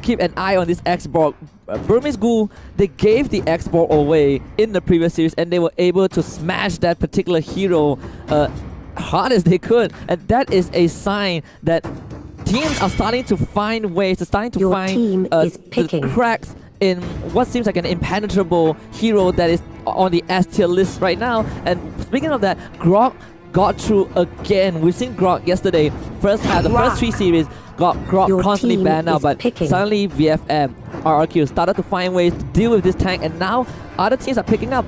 keep an eye on this export. Burmese Ghoul, they gave the export away in the previous series, and they were able to smash that particular hero hard as they could, and that is a sign that teams are starting to find ways, starting to find the cracks in what seems like an impenetrable hero that is on the S tier list right now. And speaking of that, Grok got through again. We've seen Grok yesterday, first half, the first 3 series, got Grok constantly banned out, but suddenly VFM, RRQ started to find ways to deal with this tank, and now other teams are picking up.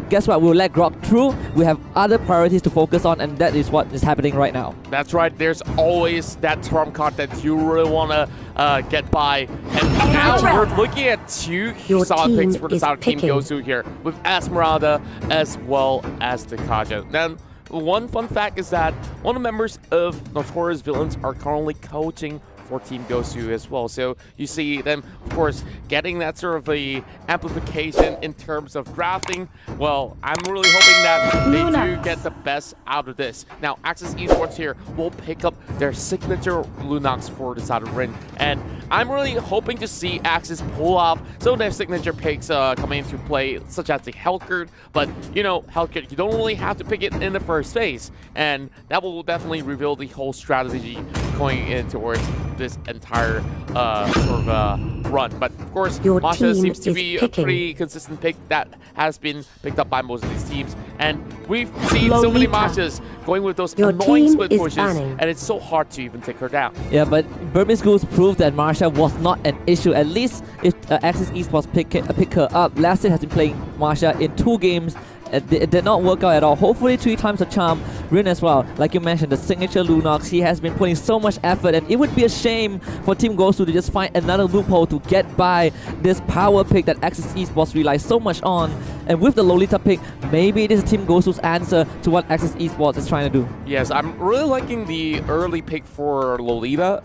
Guess what? We'll let Grok through. We have other priorities to focus on, and that is what is happening right now. That's right. There's always that trump card that you really want to get by. And now we're looking at 2 solid picks for the side of Team gosu here, with Esmeralda as well as the Kaja. Then one fun fact is that one of the members of Notorious Villains are currently coaching for Team gosu as well. So you see them, of course, getting that sort of a amplification in terms of drafting. Well, I'm really hoping that they do get the best out of this. Now, Axis Esports here will pick up their signature Lunox for the side of Rin, and I'm really hoping to see Axis pull off some of their signature picks coming into play, such as the Helkert. But, you know, Helkert, you don't really have to pick it in the first phase, and that will definitely reveal the whole strategy going in towards this entire run. But of course, Masha seems to be a pretty consistent pick that has been picked up by most of these teams, and we've seen so many Mashas going with those annoying split pushes, and it's so hard to even take her down. Yeah, but Burmese Ghouls proved that Marsha was not an issue, at least if Axis Esports pick her up. Last year has been playing Marsha in 2 games. It did not work out at all. Hopefully 3 times a charm. Rin as well, like you mentioned, the signature Lunox, he has been putting so much effort, and it would be a shame for Team gosu to just find another loophole to get by this power pick that Axis Esports relies so much on. And with the Lolita pick, maybe it is Team gosu's answer to what Axis Esports is trying to do. Yes, I'm really liking the early pick for Lolita.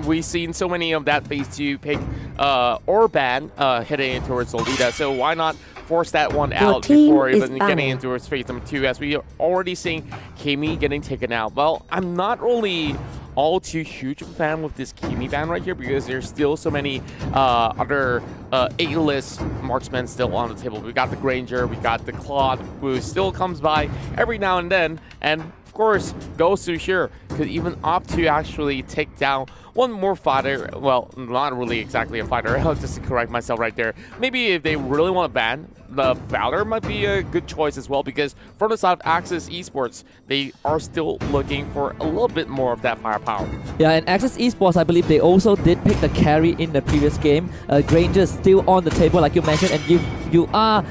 We've seen so many of that phase 2 pick or ban heading towards Lolita, so why not force that one out before even getting into its phase number 2, as we are already seeing Kimi getting taken out. Well, I'm not really all too huge of a fan with this Kimi ban right here, because there's still so many other A-list marksmen still on the table. We got the Granger, we got the Claude, who still comes by every now and then, and of course, gosu here could even opt to actually take down one more fighter. Well, not really exactly a fighter, just to correct myself right there. Maybe if they really want to ban, the Valor might be a good choice as well, because from the side of Axis Esports, they are still looking for a little bit more of that firepower. Yeah, and Axis Esports, I believe they also did pick the carry in the previous game. Granger still on the table, like you mentioned, and you are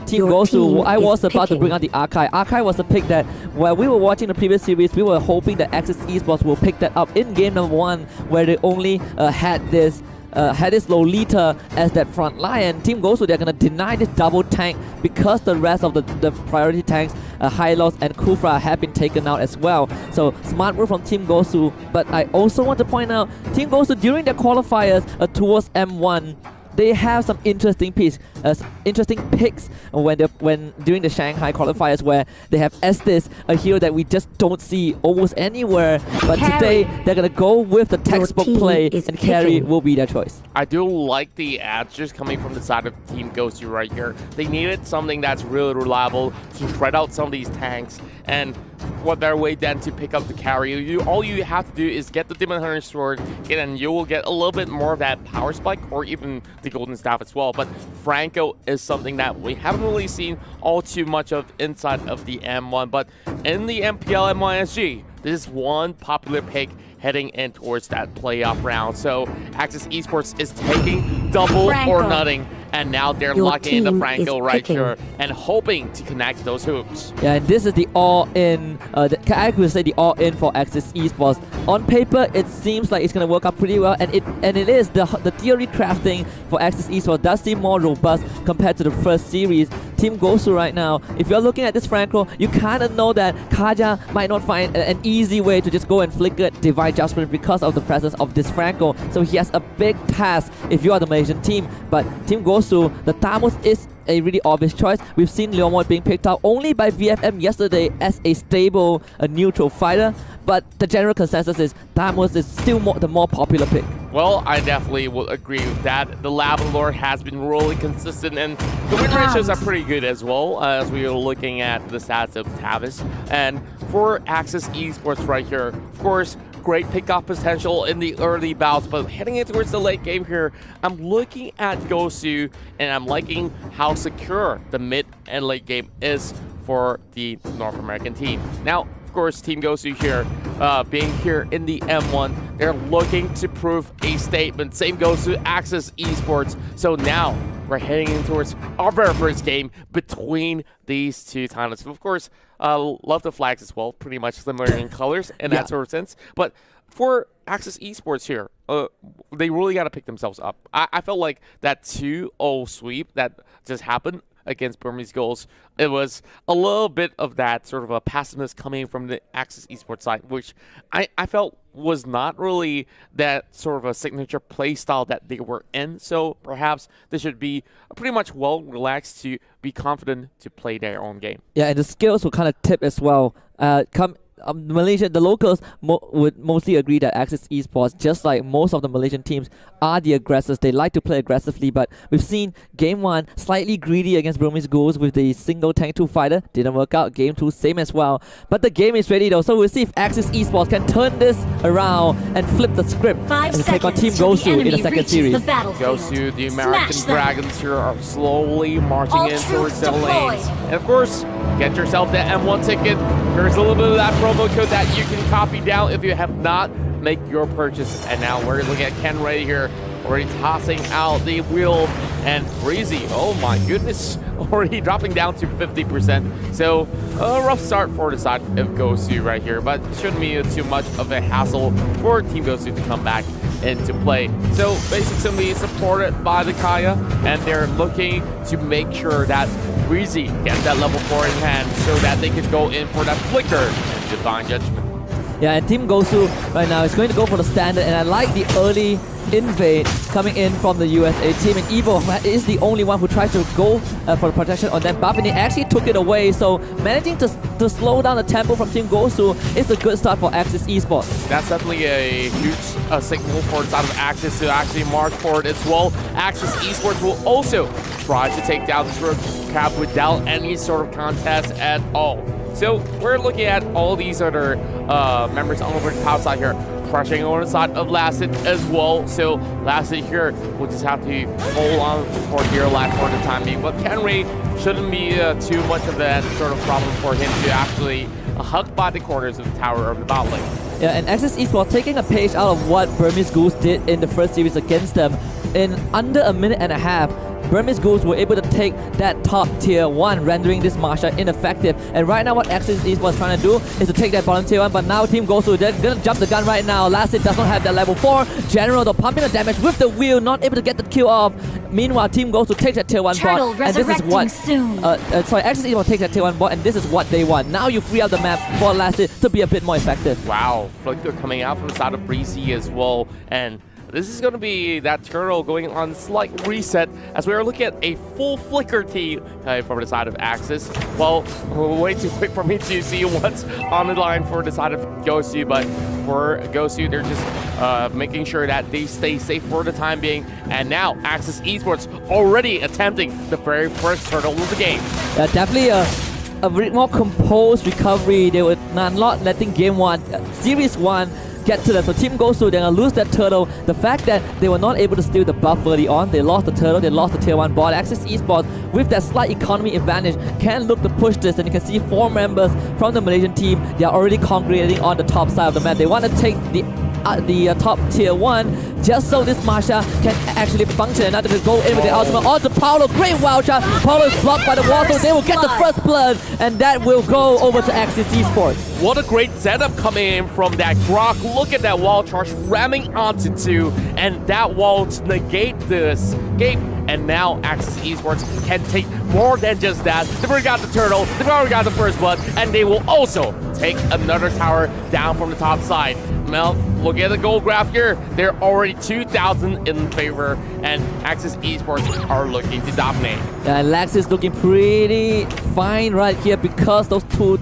Team gosu. I was about to bring out the Archive. Archive was a pick that, while we were watching the previous series, we were hoping that Axis Esports will pick that up in game number 1, where they only had this Lolita as that front line. Team gosu, they're going to deny this double tank because the rest of the priority tanks, Hylos and Kufra, have been taken out as well. So smart move from Team gosu. But I also want to point out, Team gosu, during their qualifiers towards M1, they have some interesting picks when during the Shanghai qualifiers, where they have Estes, a hero that we just don't see almost anywhere. But today they're gonna go with the textbook play, and carry will be their choice. I do like the answers coming from the side of Team gosu right here. They needed something that's really reliable to shred out some of these tanks, and what better way than to pick up the carry? All you have to do is get the Demon Hunter Sword, and you will get a little bit more of that power spike, or even the Golden Staff as well. But Franco is something that we haven't really seen all too much of inside of the M1, but in the MPL M1SG, this is one popular pick heading in towards that playoff round. So Axis Esports is taking double or nothing, and now they're locking in the Franco right here and hoping to connect those hoops. Yeah, and this is the all-in, I could say the all-in for Axis Esports. On paper, it seems like it's going to work out pretty well, and it is. The theory crafting for Axis Esports does seem more robust compared to the first series. Team gosu right now, if you're looking at this Franco, you kind of know that Kaja might not find an easy way to just go and flicker Divine Judgment because of the presence of this Franco. So he has a big task if you are the Malaysian team. But Team gosu, the Thamus is a really obvious choice. We've seen Leomord being picked out only by VFM yesterday as a stable, neutral fighter. But the general consensus is Thamus is still the more popular pick. Well, I definitely will agree with that. The Lava Lord has been really consistent, and the win ratios are pretty good as well, as we are looking at the stats of Tavis. And for Axis Esports right here, of course, great pickoff potential in the early bouts, but heading in towards the late game here, I'm looking at gosu, and I'm liking how secure the mid and late game is for the North American team. Now, of course, Team gosu here, being here in the M1, they're looking to prove a statement. Same goes to Axis Esports. So now we're heading in towards our very first game between these two talents. Of course, love the flags as well, pretty much similar in colors in that sort of sense. But for Axis Esports here, they really got to pick themselves up. I felt like that 2-0 sweep that just happened against Burmese Goals, it was a little bit of that sort of a passiveness coming from the Axis Esports side, which I felt was not really that sort of a signature play style that they were in. So perhaps they should be pretty much well relaxed to be confident to play their own game. Yeah, and the skills will kind of tip as well. Malaysia, the locals would mostly agree that Axis Esports, just like most of the Malaysian teams, are the aggressors. They like to play aggressively, but we've seen Game 1 slightly greedy against Burmese Goals with the single tank 2 fighter. Didn't work out. Game 2, same as well. But the game is ready though, so we'll see if Axis Esports can turn this around and flip the script and take on Team gosu in the second series. gosu, the American Dragons here, are slowly marching in towards the lanes. And of course, get yourself that M1 ticket. Here's a little bit of that promo code that you can copy down if you have not make your purchase. And now we're looking at Ken Ray here, already tossing out the wheel, and Breezy, oh my goodness, already dropping down to 50%. So a rough start for the side of gosu right here, but shouldn't be too much of a hassle for Team gosu to come back into play. So basically supported by the Kaya, and they're looking to make sure that Breezy gets that level 4 in hand so that they can go in for that flicker and Divine Judgment. Yeah, and Team gosu right now is going to go for the standard, and I like the early invade coming in from the USA team, and Evo is the only one who tries to go for the protection on that buff, and he actually took it away, so managing to slow down the tempo from Team gosu is a good start for Axis Esports. That's definitely a huge signal for the side of Axis to actually march forward as well. Axis Esports will also try to take down this road cap without any sort of contest at all. So we're looking at all these other members on over the top side here, crushing on the side of Lasset as well. So Lasset here will just have to hold on for dear life for the time being. But Kenry shouldn't be too much of that sort of problem for him to actually hug by the corners of the tower of the bot lane. Yeah, and Axis Esports taking a page out of what Burmese Goose did in the first series against them. In under a minute and a half, Burmese Goose were able to take that top tier 1, rendering this Marsha ineffective. And right now what Axis Esports trying to do is to take that bottom tier 1, but now Team gosu, they're gonna jump the gun right now. Lasset does not have that level 4. General, though, pumping the damage with the wheel, not able to get the kill off. Meanwhile, Team gosu takes that tier 1 bot, and this is what Axis Esports takes that tier 1 bot, and this is what they want. Now you free out the map for Lasset to be a bit more effective. Wow, Flicker coming out from the side of Breezy as well, and this is going to be that turtle going on slight reset as we are looking at a full Flicker team from the side of Axis. Well, way too quick for me to see what's on the line for the side of gosu, but for gosu, they're just making sure that they stay safe for the time being. And now Axis Esports already attempting the very first turtle of the game. Yeah, definitely a more composed recovery. They were not letting game 1, series 1, get to them. So Team gosu, they're gonna lose that turtle. The fact that they were not able to steal the buff early on, they lost the turtle, they lost the tier 1 bot. Axis Esports, with that slight economy advantage, can look to push this, and you can see 4 members from the Malaysian team, they are already congregating on the top side of the map. They want to take the top tier 1 just so this Marsha can actually function, and not to go in with the ultimate onto Paulo. Great wild shot. Paulo is blocked by the wall, so they will get the first blood, and that will go over to Axis Esports. What a great setup coming in from that Grok. Look at that wall charge ramming onto 2, and that wall to negate the escape. And now Axis Esports can take more than just that. They've already got the turtle, they've already got the first blood, and they will also take another tower down from the top side. Now, look at the gold graph here. They're already 2,000 in favor, and Axis Esports are looking to dominate. Yeah, and Lex is looking pretty fine right here because those two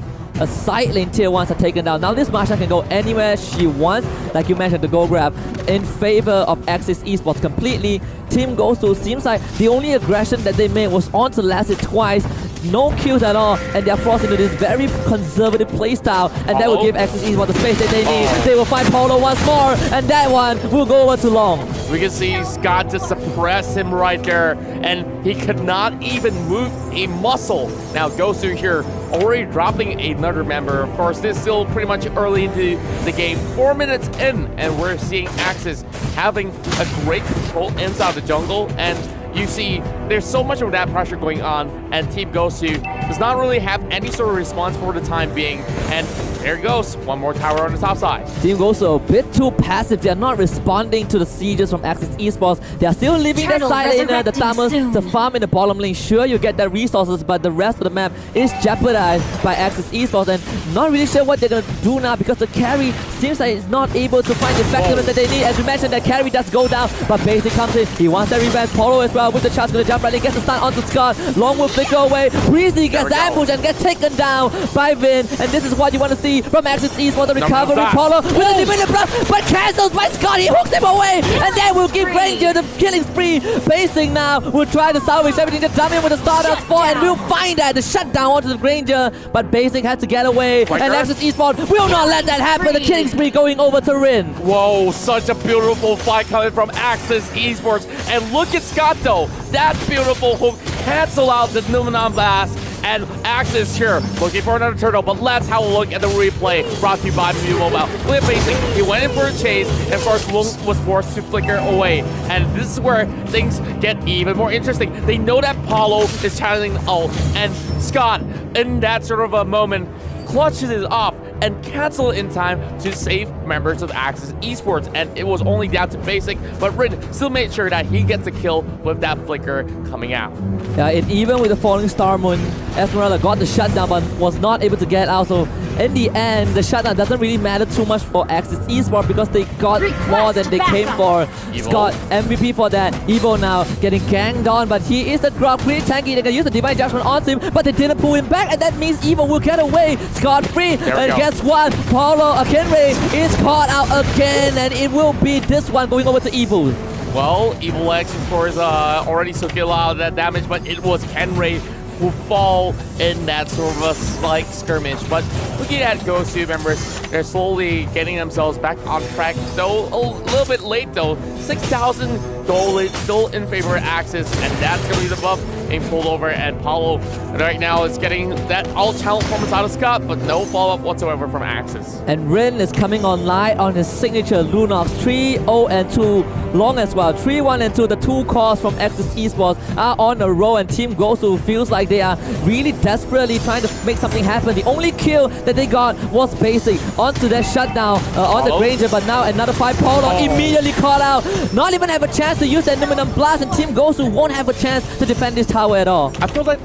side lane tier 1s are taken down. Now this Masha can go anywhere she wants, like you mentioned, the gold grab in favor of Axis Esports completely. Team gosu seems like the only aggression that they made was onto Lassie twice. No kills at all, and they're forced into this very conservative playstyle, and that will give Axis Esports the space that they need. They will find Polo once more, and that one will go over too long. We can see Scott just suppress him right there, and he could not even move a muscle. Now gosu here already dropping another member. Of course, this is still pretty much early into the game, 4 minutes in, and we're seeing Axis having a great control inside the jungle, and you see there's so much of that pressure going on, and Team gosu does not really have any sort of response for the time being, and there it goes, one more tower on the top side. Team gosu a bit too passive. They are not responding to the sieges from Axis Esports. They are still leaving that side laner, the Thamus, to farm in the bottom lane. Sure, you get that resources, but the rest of the map is jeopardized by Axis Esports, and not really sure what they're going to do now, because the carry seems like it's not able to find the effectiveness that they need. As we mentioned, that carry does go down, but Basic comes in. He wants that revenge. Polo as well with the chance, going to jump right in, gets the stun onto Scott. Long will flicker away. Breezy gets ambushed and gets taken down by Vin, and this is what you want to see from Axis Esports. The recovery, Polo with a limited blast, but cancels by Scott. He hooks him away, and then will give Ranger the killing spree. Basic now will try to salvage everything to dump in with the Stardust 4, and we'll find that the shutdown onto the Granger, but Basic had to get away, and Axis Esports will not let that happen. The killing spree going over to Rin. Whoa, such a beautiful fight coming from Axis Esports, and look at Scott though. That beautiful hook cancel out the Numenon Blast, and Axis here looking for another turtle, but let's have a look at the replay brought to you by MLBB Mobile. Look at Basic, he went in for a chase, and of course Lung was forced to flicker away, and this is where things get even more interesting. They know that Polo is channeling ult, and Scott, in that sort of a moment, clutches it off and cancel in time to save members of Axis Esports, and it was only down to Basic, but Rin still made sure that he gets a kill with that flicker coming out. Yeah, and even with the falling Star Moon, Esmeralda got the shutdown but was not able to get out, so in the end, the shutdown doesn't really matter too much for Axis Esports because they got more than they came for. Scott, MVP for that. Evo now getting ganged on, but he is the crowd pretty tanky. They can use the Divine Judgment on him, but they didn't pull him back, and that means Evo will get away. Scott free, and guess what? Paulo Akinre is caught out again, and it will be this one going over to Evo. Well, Evil X, of course, already took a lot of that damage, but it was Kenray who fall in that sort of a slight skirmish. But looking at gosu members, they're slowly getting themselves back on track, though a little bit late though. 6,000 gold still in favor of Axis, and that's going to be the buff being pulled over, and Paulo right now is getting that all-channel performance out of Scott, but no follow-up whatsoever from Axis. And Rin is coming online on his signature Lunox 3-0-2 long as well. 3-1-2, the two calls from Axis Esports are on a roll, and Team gosu feels like they are really desperately trying to make something happen. The only kill that they got was Basic onto their shutdown on the Granger, but now another 5 Paulo immediately caught out. Not even have a chance to use that Numenon Blast, and Team gosu won't have a chance to defend this tower at all. I feel like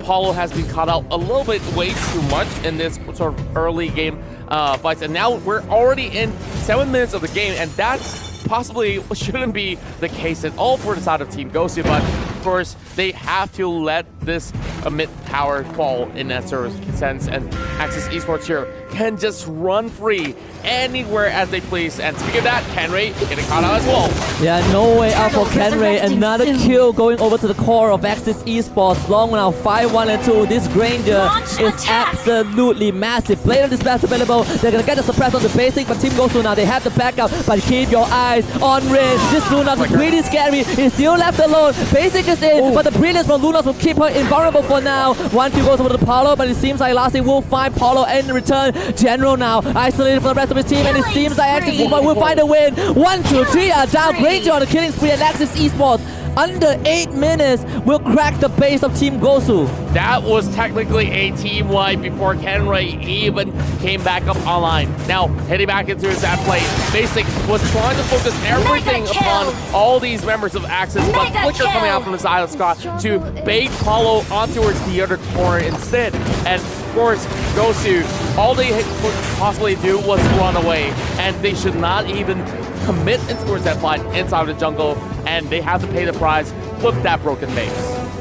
Paulo has been caught out a little bit way too much in this sort of early game fights, and now we're already in 7 minutes of the game, and that possibly shouldn't be the case at all for the side of Team gosu, but of course they have to let this mid tower fall in that sort of sense, and Axis Esports here can just run free anywhere as they please. And speaking of that, Kenray getting caught out as well. Yeah, no way out for Kenray. Another kill going over to the core of Axis Esports. Long now, 5-1-2. This Granger is absolutely massive. Blade of Dispatch available. They're gonna get the suppress on the Basic, but Team gosu now, they have the backup. But keep your eyes on Rin. This Lunox is pretty scary. He's still left alone. Basic is in, but the brilliance from Lunox will keep her invulnerable for now. One kill goes over to Paulo, but it seems like Lassie will find Paulo in return. General now isolated from the rest of his team, and it seems like Axis Esports will find a win. 1, 2, 3 are down. Granger on the killing spree, and Axis Esports under 8 minutes will crack the base of Team gosu. That was technically a team wipe before Kenray even came back up online. Now, heading back into his ad play, Basic was trying to focus everything upon all these members of Axis, but Flicker coming out from the side of Scott to bait Paulo on towards the other corner instead. And of course, gosu, all they could possibly do was run away, and they should not even commit towards that fight inside of the jungle, and they have to pay the price with that broken base.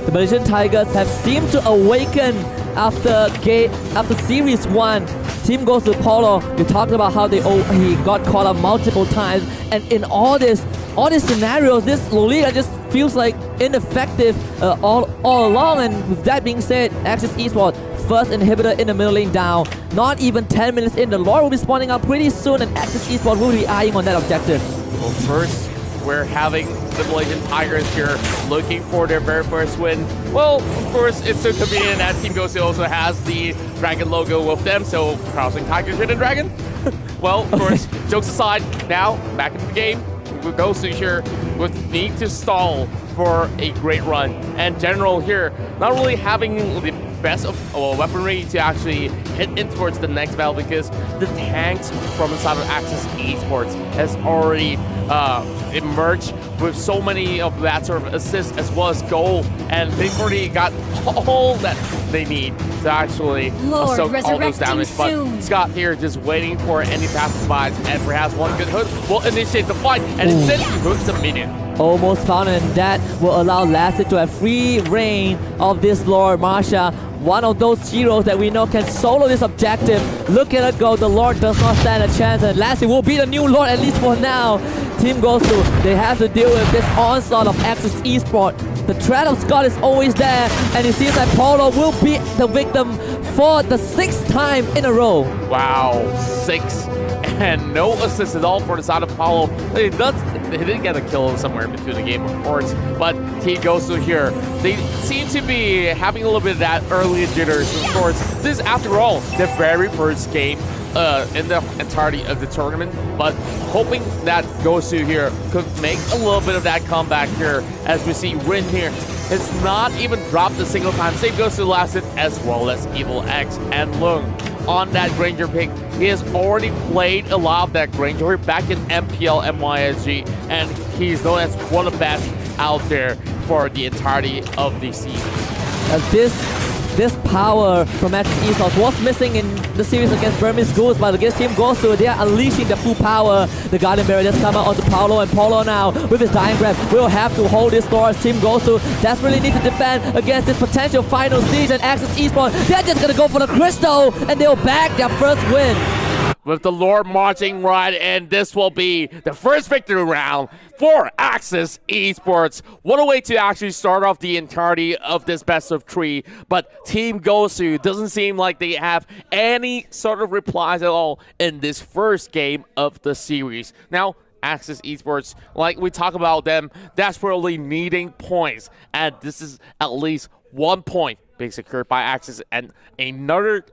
The Malaysian Tigers have seemed to awaken after Series 1, Team gosu Polo, we talked about how he got caught up multiple times, and in all these scenarios, this Loliga just feels like ineffective all along. And with that being said, Axis Esports, first inhibitor in the middle lane down. Not even 10 minutes in, the Lord will be spawning out pretty soon, and Axis Esports will be eyeing on that objective. Well, first, we're having the Malaysian Tigers here looking for their very first win. Well, of course, it's so convenient that Team gosu also has the dragon logo with them, so crossing Tigers with the dragon. Well, of course, jokes aside, now back into the game. With gosu here with need to stall for a great run, and General here not really having the best of weaponry to actually hit in towards the next battle, because the tanks from inside of Axis Esports has already emerged with so many of that sort of assists as well as goal, and they've already got all that they need to actually soak all those damage. But Scott here just waiting for any passerbys, and perhaps one good hook will initiate the fight, and instead he hooks the minion. Almost found, and that will allow Lassie to have free reign of this Lord Marsha. One of those heroes that we know can solo this objective. Look at it go, the Lord does not stand a chance, and Lassie will be the new Lord, at least for now. Team gosu, they have to deal with this onslaught of Axis Esports. The threat of Scott is always there, and it seems like Polo will be the victim for the 6th time in a row. Wow, 6. And no assist at all for the side of Polo. He did get a kill somewhere in between the game, of course, but Team gosu here, they seem to be having a little bit of that early jitters. Of course, this is, after all, the very first game in the entirety of the tournament, but hoping that gosu here could make a little bit of that comeback here, as we see Rin here has not even dropped a single time. Same goes to Lasset as well as Evil X and Lung on that Granger pick. He has already played a lot of that Granger back in MPL MYSG, and he's known as one of the best out there for the entirety of the season. This power from Axis Esports was missing in the series against Burmese Goose, but against Team gosu, they are unleashing the full power. The Guardian Barrier just come out onto Paulo, and Paulo now, with his Dying Breath, will have to hold this door as Team gosu desperately need to defend against this potential final siege, and Axis Esports, they're just gonna go for the Crystal, and they'll bag their first win. With the Lord marching right in, this will be the first victory round for Axis Esports. What a way to actually start off the entirety of this best of 3. But Team gosu doesn't seem like they have any sort of replies at all in this first game of the series. Now, Axis Esports, like we talk about them, desperately needing points. And this is at least 1 point being secured by Axis, and another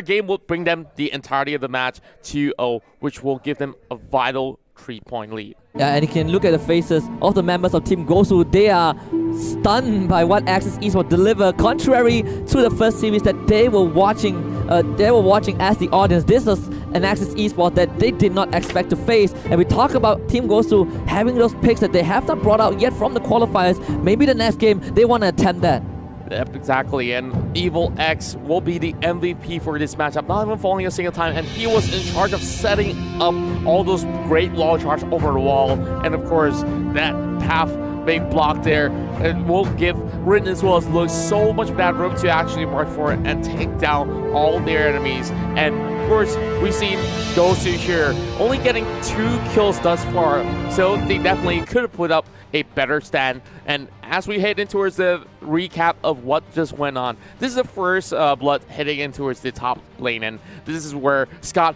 game will bring them the entirety of the match 2-0, which will give them a vital 3-point lead. Yeah, and you can look at the faces of the members of Team gosu. They are stunned by what Axis Esports deliver, contrary to the first series that they were watching as the audience. This is an Axis Esports that they did not expect to face. And we talk about Team gosu having those picks that they have not brought out yet from the qualifiers. Maybe the next game they want to attempt that. Yep, exactly, and Evil X will be the MVP for this matchup, not even falling a single time, and he was in charge of setting up all those great wall charge over the wall, and of course, that path being blocked there, it will give Rin as well as Lung so much of that room to actually march for it and take down all their enemies. And of course, we've seen gosu here only getting 2 kills thus far, so they definitely could have put up a better stand. And as we head in towards the recap of what just went on, this is the first blood heading in towards the top lane, and this is where Scott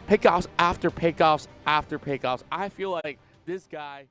pickoffs after pickoffs after pickoffs. I feel like this guy